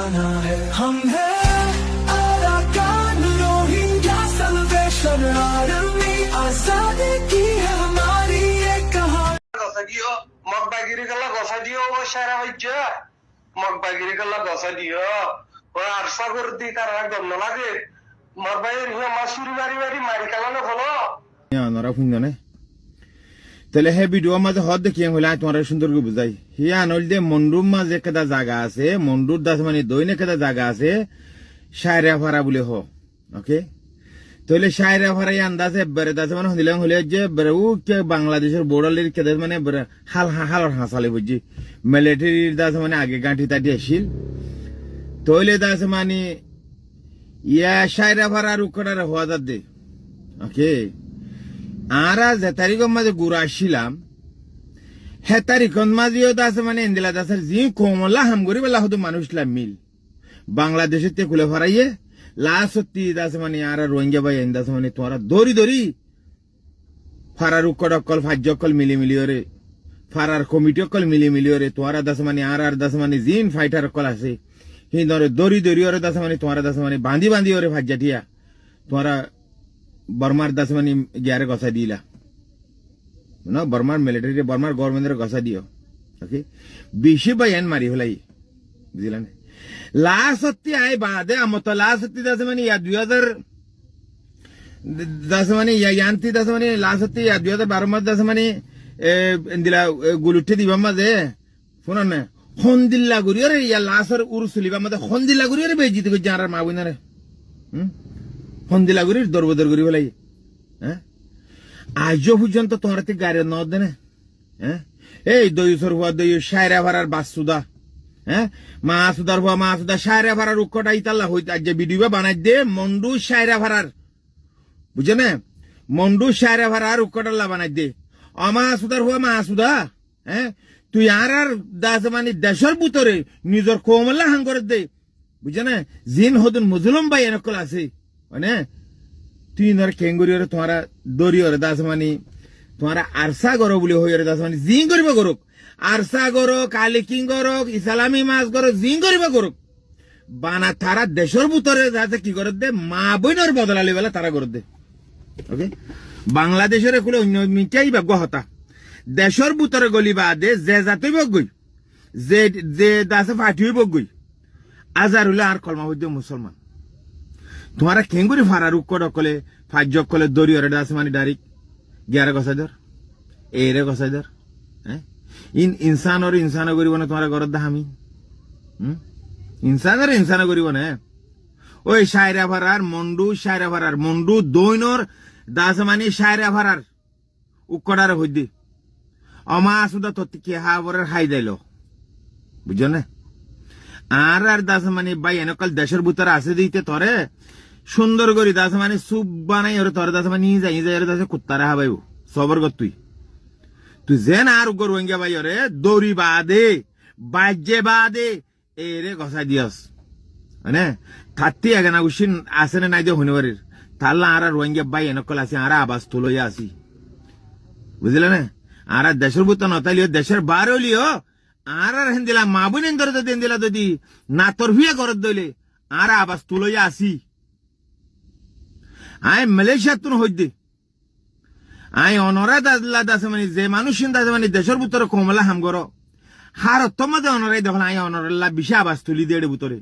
जाना है हम है अराकान रोहिंग्या सल्वेशन आर्मी आजादी की है हमारी ये कहानी কথা দিও মগবাগিরি গলা গসা দিও ও সারা হইছে মগবাগিরি গলা গসা দিও ও আরসা করে দি তার একদম না লাগে মগবাগিরি হে মাসুরি বাড়ি বাড়ি মারি কালানো হলো নরা ফুঙ্গনে তাহলে হে ভিডিও মাঝে হদ দেখিয়ে হলে তোমার সুন্দর করে বুঝাই হি আনল দে মন্ডুর মাঝে কেদা জায়গা আছে মন্ডুর দাস মানে দইনে কেদা জায়গা আছে সায়রা ফারা বলে হ ওকে তাহলে সায়রা ফারাই আন্দাজে বেড়ে দাস মানে হদিলাম হলে যে বেড়ে ও কে বাংলাদেশের বোর্ডালের কেদা মানে হাল হাসালে বুঝছি মিলিটারির দাস মানে আগে গাঁঠি তাটি আসিল তাহলে দাস মানে ইয়া সায়রা ফারার উকড়ার হওয়া যাত দে ওকে আরা যে তারিখের মাঝে ঘুরে আসছিলাম হে তারিখের মাঝেও দাস মানে ইন্দিলা দাসের জি কমলা হাম করি বেলা হতো মানুষলাম মিল বাংলাদেশের তে খুলে ফরাইয়ে সত্যি দাস মানে আর রোহিঙ্গা ভাই দাস মানে তোরা দড়ি দড়ি ফারার উকল ফাজ্য অকল মিলি ওরে ফারার কমিটি অকল মিলি ওরে তোরা দাস মানে আর দাস মানে জিন ফাইটার অকল আছে হি ধরে দড়ি ওরে দাস মানে তোরা দাস মানে বাঁধি ওরে ফাজ্জাটিয়া তোরা বর্মার দাস মানে গিয়ারে গসা দিলা না বর্মার মিলিটারি বর্মার গভর্নমেন্টের গসা দিও ওকে বেশি বায়ান মারি হলাই বুঝলা না সত্যি আয় বাদে আমতো সত্যি দাস মানে 2000 দাস মানে ইয়ান্তি দাস মানে সত্যি 2012 মাস দাস মানে দিলা গুলুঠে দিবা মাঝে শুনো না হন্দিল্লা গুরি আরে ইয়া লাসর উরসুলিবা মাঝে হন্দিল্লা গুরি আরে বেজিত কই জানার মা বইনারে হন্দিলাগুড়ির দরবদর করি বলাই হ্যাঁ আজও পর্যন্ত তোমার গাড়ি ন দেনে হ্যাঁ এই দইসর হওয়া দই সায়রা ভাড়ার বাসুদা হ্যাঁ মাসুদার হওয়া মাসুদা সায়রা ভাড়ার উক্কটা ইতাল্লা হইতে আজ যে ভিডিও বানাই দে মন্ডু সায়রা ভাড়ার বুঝে না মন্ডু সায়রা ভাড়ার উক্কটাল্লা বানাই দে অমাসুদার হওয়া মাসুদা হ্যাঁ তুই আর দাস মানে দেশের ভিতরে নিজের কোমল্লা হাং করে দে বুঝে না জিন হদুন মুজলুম ভাই এনকল আছে মানে তুই নর কেঙ্গুরি তোমারা দড়ি ওরে দাস মানে তোমারা আরসা গরো বলে হই দাস মানে জিং করিব গরক আরসা গরো কালিকিং গরক ইসলামী মাছ গরো জিং করিব গরক বানা তারা দেশের ভিতরে যাতে কি করে দে মা বইনর বদলালি বেলা তারা করে দে ওকে বাংলাদেশের কুলে অন্য মিটাই বা গহতা দেশের ভিতরে গলিবা দে যে জাতই বগই যে দাসে ফাটিই বগই আজার হলে আর কলমা হইতে মুসলমান তোমারা কেঙ্গুরি ফারার উক্কট অকলে ফাজ্য অকলে দড়ি ওরে দাস মানে ডাইরেক্ট গিয়ারে গসাই ধর এরে গসাই ধর হ্যাঁ ইনসান ওর ইনসান করিব না তোমার ঘরের দা আমি ইনসান করিব না ওই সায়রা ফারার মন্ডু দৈনর দাস মানে সায়রা ফারার উক্কটার হইদি অমাসুদা তত্তি কে হাবরের হাই দিল বুঝছো না আর দাস মানে ভাই এনেকাল দেশের ভিতরে আছে দিতে তরে সুন্দর করি দাস মানে সুপ বানাই ওরে তোর দাস মানে যাই দাসে কুত্তারা হাবাই সবর গত তুই যেন আর উগর রোহিঙ্গা ভাই ওরে দৌড়ি বাদে বাজ্যে বাদে এরে গসাই দিয়স মানে থার্টি এগানা উসিন আছে না নাই দিয়ে হনিবারির তাহলে আর রোহিঙ্গা ভাই এনেকল আছে আর আবাস তুলই আসি বুঝলে না আর দেশের ভিতর নতালিও দেশের বার হলিও আর হেন্দিলা মা বোন ধরে যদি হেন্দিলা যদি না তোর হুয়ে ঘরত দইলে আর আবাস তুলই আসি আই মালয়েশিয়া তুন হইদে আই অনরা দাদলা দাস মানে যে মানুষ দাস মানে দেশের ভিতরে কমলা হাম করো হার তোমাদের অনরাই দেখল আই অনরাল্লা বিশা আবাস তুলি দেড়ে ভিতরে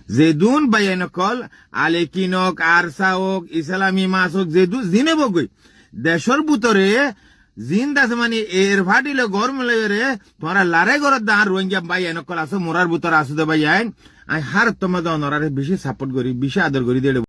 যে দুন বাইন কল আলেকিনক আরসা হোক ইসলামী মাস হোক যে জিনে বগই দেশের ভিতরে জিন দাস মানে এর ফাটিলে গরম রে তোরা লারে গরত দা রোহিঙ্গা ভাই এনেকল আসো মোরার ভিতরে আসো দে ভাই আই হার তোমাদের অনরারে বেশি সাপোর্ট করি বেশি আদর করি দেড়ে